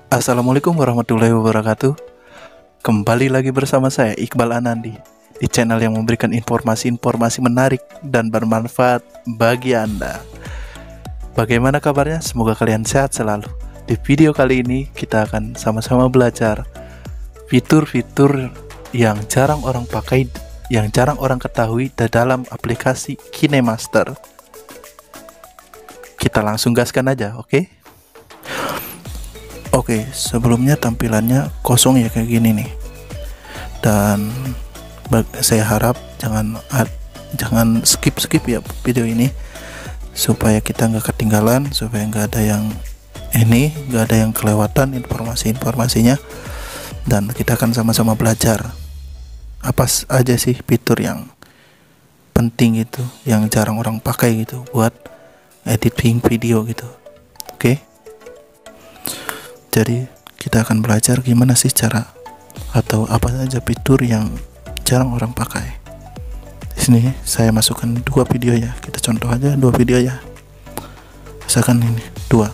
Assalamualaikum warahmatullahi wabarakatuh. Kembali lagi bersama saya Iqbal Anandi di channel yang memberikan informasi-informasi menarik dan bermanfaat bagi Anda. Bagaimana kabarnya? Semoga kalian sehat selalu. Di video kali ini kita akan sama-sama belajar fitur-fitur yang jarang orang pakai, yang jarang orang ketahui di dalam aplikasi KineMaster. Kita langsung gaskan aja, oke? Oke, sebelumnya tampilannya kosong ya kayak gini nih. Dan saya harap jangan skip ya video ini supaya kita nggak ketinggalan, supaya nggak ada yang kelewatan informasinya. Dan kita akan sama-sama belajar apa aja sih fitur yang penting gitu, yang jarang orang pakai gitu buat editing video gitu. Oke. Jadi kita akan belajar gimana sih cara atau apa saja fitur yang jarang orang pakai. Di sini saya masukkan 2 video ya. Kita contoh aja 2 video ya. Misalkan ini 2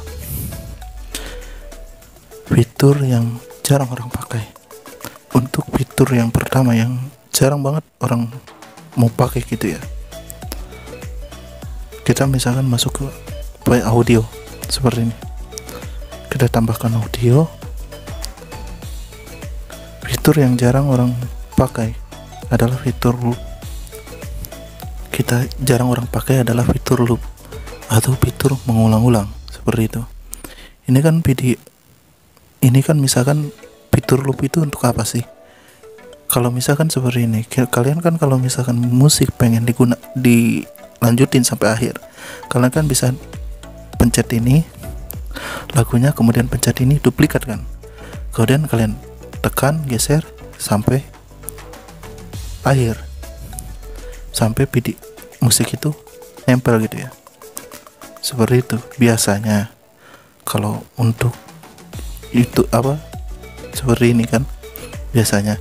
fitur yang jarang orang pakai. Untuk fitur yang pertama yang jarang banget orang mau pakai gitu ya. Kita misalkan masuk ke play audio seperti ini. Kita tambahkan audio. Fitur yang jarang orang pakai adalah fitur loop. Jarang orang pakai adalah fitur loop atau fitur mengulang-ulang seperti itu. Ini kan misalkan fitur loop itu untuk apa sih? Kalau misalkan seperti ini, kalian kan kalau misalkan musik pengen dilanjutin sampai akhir, kalian kan bisa pencet ini lagunya, kemudian pencet ini duplikat kan, kemudian kalian tekan geser sampai akhir, sampai musik itu nempel gitu ya. Seperti itu biasanya. Kalau untuk itu seperti ini kan biasanya.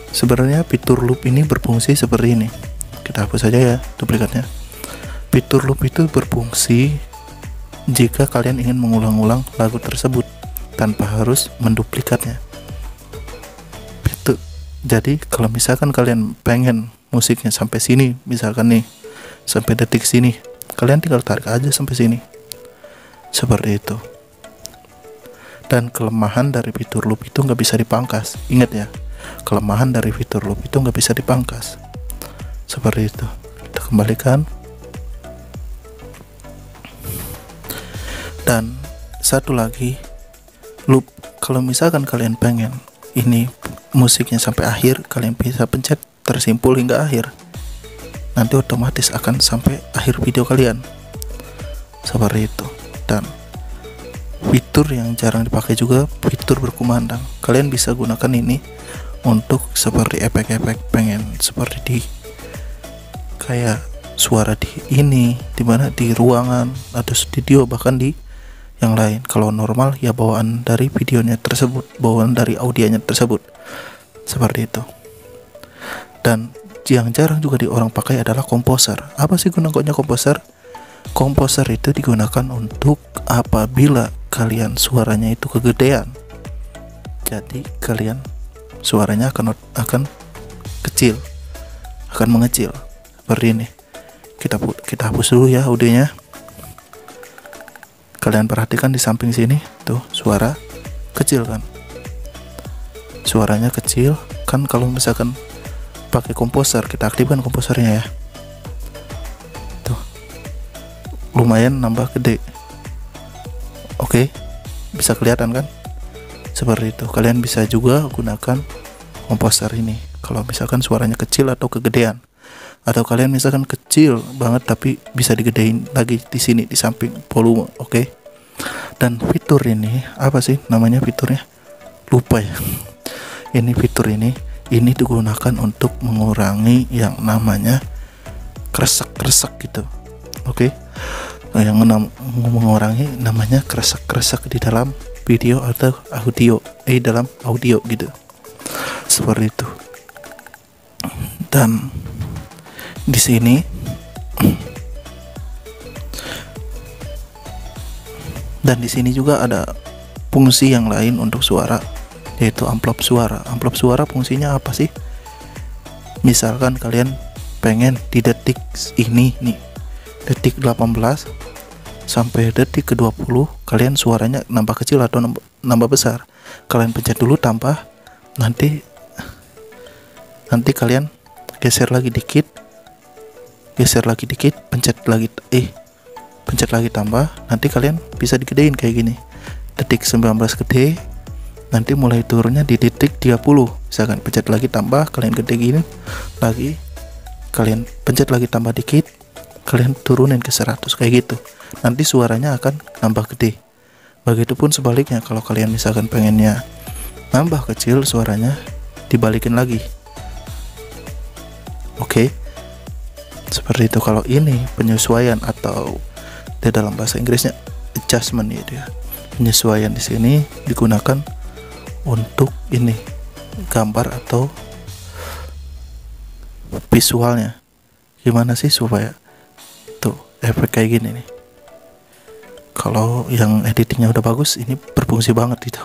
Sebenarnya fitur loop ini berfungsi seperti ini. Kita hapus saja ya duplikatnya. Fitur loop itu berfungsi jika kalian ingin mengulang-ulang lagu tersebut tanpa harus menduplikatnya. Jadi kalau misalkan kalian pengen musiknya sampai sini, misalkan nih sampai detik sini, kalian tinggal tarik aja sampai sini. Seperti itu. Dan kelemahan dari fitur loop itu nggak bisa dipangkas. Ingat ya, kelemahan dari fitur loop itu nggak bisa dipangkas. Seperti itu. Kita kembalikan. Dan satu lagi, loop. Kalau misalkan kalian pengen ini musiknya sampai akhir, kalian bisa pencet tersimpul hingga akhir. Nanti otomatis akan sampai akhir video kalian. Seperti itu. Dan fitur yang jarang dipakai juga fitur berkumandang. Kalian bisa gunakan ini untuk seperti efek-efek, pengen seperti di kayak suara dimana di ruangan atau studio, bahkan di yang lain. Kalau normal ya bawaan dari videonya tersebut, bawaan dari audionya tersebut, seperti itu. Dan yang jarang juga orang pakai adalah komposer. Apa sih gunanya komposer? Komposer itu digunakan untuk apabila kalian suaranya itu kegedean, jadi kalian suaranya akan kecil, akan mengecil seperti ini. Kita hapus dulu ya audionya. Kalian perhatikan di samping sini tuh suara kecil kan, suaranya kecil kan. Kalau misalkan pakai komposer, kita aktifkan komposernya ya, tuh lumayan nambah gede. Oke, bisa kelihatan kan seperti itu. Kalian bisa juga gunakan komposer ini kalau misalkan suaranya kecil atau kegedean, atau kalian misalkan kecil banget tapi bisa digedein lagi di sini di samping volume. Oke. Dan fitur ini apa sih namanya fiturnya? Lupa ya. Ini fitur ini digunakan untuk mengurangi yang namanya kresek-kresek gitu. Oke. Yang mengurangi namanya kresek-kresek di dalam video atau audio, dalam audio gitu. Seperti itu. Dan di sini Dan di sini juga ada fungsi yang lain untuk suara, yaitu amplop suara. Amplop suara fungsinya apa sih? Misalkan kalian pengen di detik ini nih, detik 18 sampai detik ke 20 kalian suaranya nambah kecil atau nambah besar, kalian pencet dulu tambah, nanti kalian geser lagi dikit, pencet lagi tambah, nanti kalian bisa digedein kayak gini. Detik 19 gede, nanti mulai turunnya di detik 30. Misalkan pencet lagi tambah, kalian gede gini lagi, kalian pencet lagi tambah dikit, kalian turunin ke 100 kayak gitu. Nanti suaranya akan nambah gede. Begitupun sebaliknya, kalau kalian misalkan pengennya nambah kecil suaranya, dibalikin lagi. Oke. Seperti itu. Kalau ini penyesuaian, atau di dalam bahasa Inggrisnya adjustment ya dia. Penyesuaian di sini digunakan untuk ini gambar atau visualnya. Gimana sih supaya tuh efek kayak gini nih. Kalau yang editingnya udah bagus, ini berfungsi banget gitu.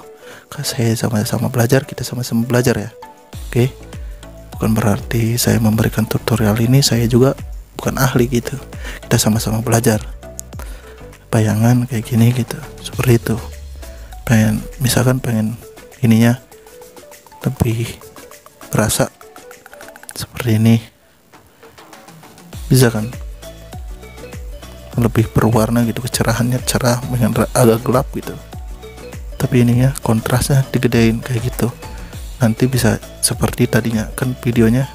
Saya sama-sama belajar, kita sama-sama belajar ya. Oke. Bukan berarti saya memberikan tutorial ini saya juga bukan ahli gitu. Kita sama-sama belajar. Bayangan kayak gini gitu, seperti itu. Misalkan pengen ininya lebih berasa seperti ini, bisa kan? Lebih berwarna gitu, kecerahannya cerah dengan agak gelap gitu. Tapi ininya kontrasnya digedein kayak gitu. Nanti bisa seperti tadinya kan videonya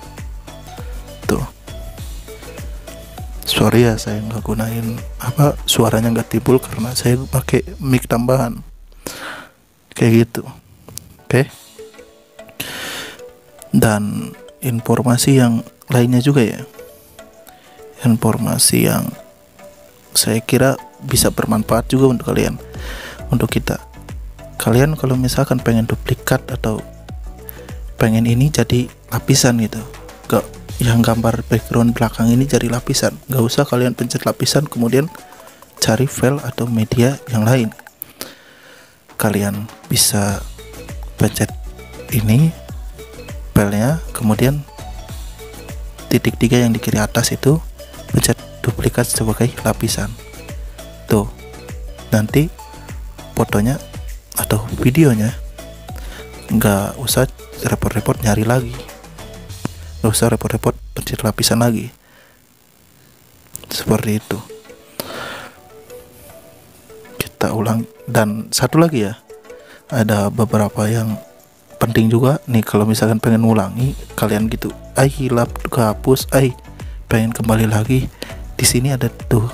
tuh. Sorry ya, saya nggak gunain suaranya nggak timbul karena saya pakai mic tambahan kayak gitu. Oke. Dan informasi yang lainnya juga ya, informasi yang saya kira bisa bermanfaat juga untuk kalian, untuk kita. Kalian kalau misalkan pengen duplikat atau pengen ini jadi lapisan gitu, gak yang gambar background belakang ini jadi lapisan, gak usah kalian pencet lapisan kemudian cari file atau media yang lain. Kalian bisa pencet ini filenya, kemudian titik 3 yang di kiri atas itu pencet duplikat sebagai lapisan. Tuh, nanti fotonya atau videonya nggak usah repot-repot nyari lagi, nggak usah repot-repot pencet lapisan lagi. Seperti itu. Kita ulang. Dan satu lagi ya, ada beberapa yang penting juga nih. Kalau misalkan pengen ngulangi kalian gitu, hilap kehapus, pengen kembali lagi, di sini ada tuh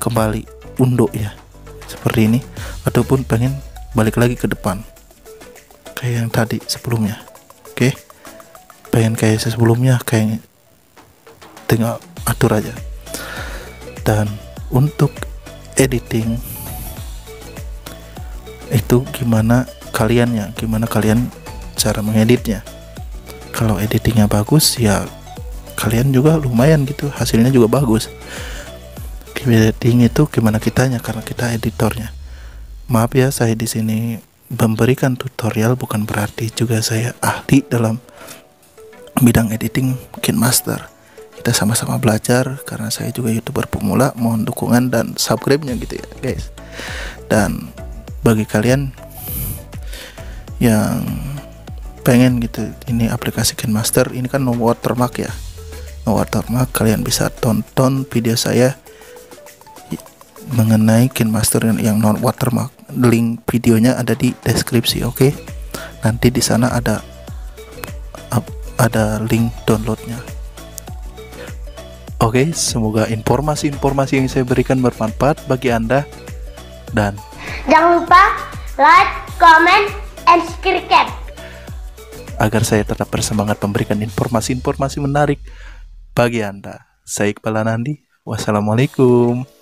kembali undo ya, seperti ini. Ataupun pengen balik lagi ke depan kayak yang tadi sebelumnya. Oke. Pengen kayak sebelumnya, kayak tinggal atur aja. Dan untuk editing itu gimana kalian cara mengeditnya. Kalau editingnya bagus ya kalian juga lumayan gitu, hasilnya juga bagus. Editing itu gimana kitanya, karena kita editornya. Maaf ya, saya di sini memberikan tutorial, bukan berarti juga saya ahli dalam bidang editing KineMaster. Kita sama-sama belajar, karena saya juga YouTuber pemula. Mohon dukungan dan subscribe-nya gitu ya guys. Dan bagi kalian yang pengen gitu, ini aplikasi KineMaster ini kan no watermark ya, no watermark. Kalian bisa tonton video saya mengenai KineMaster yang non watermark. Link videonya ada di deskripsi. Oke. Nanti di sana ada link downloadnya. Oke, semoga informasi-informasi yang saya berikan bermanfaat bagi Anda. Dan jangan lupa like, comment, and subscribe agar saya tetap bersemangat memberikan informasi-informasi menarik bagi Anda. Saya Iqbal Anandi. Wassalamualaikum.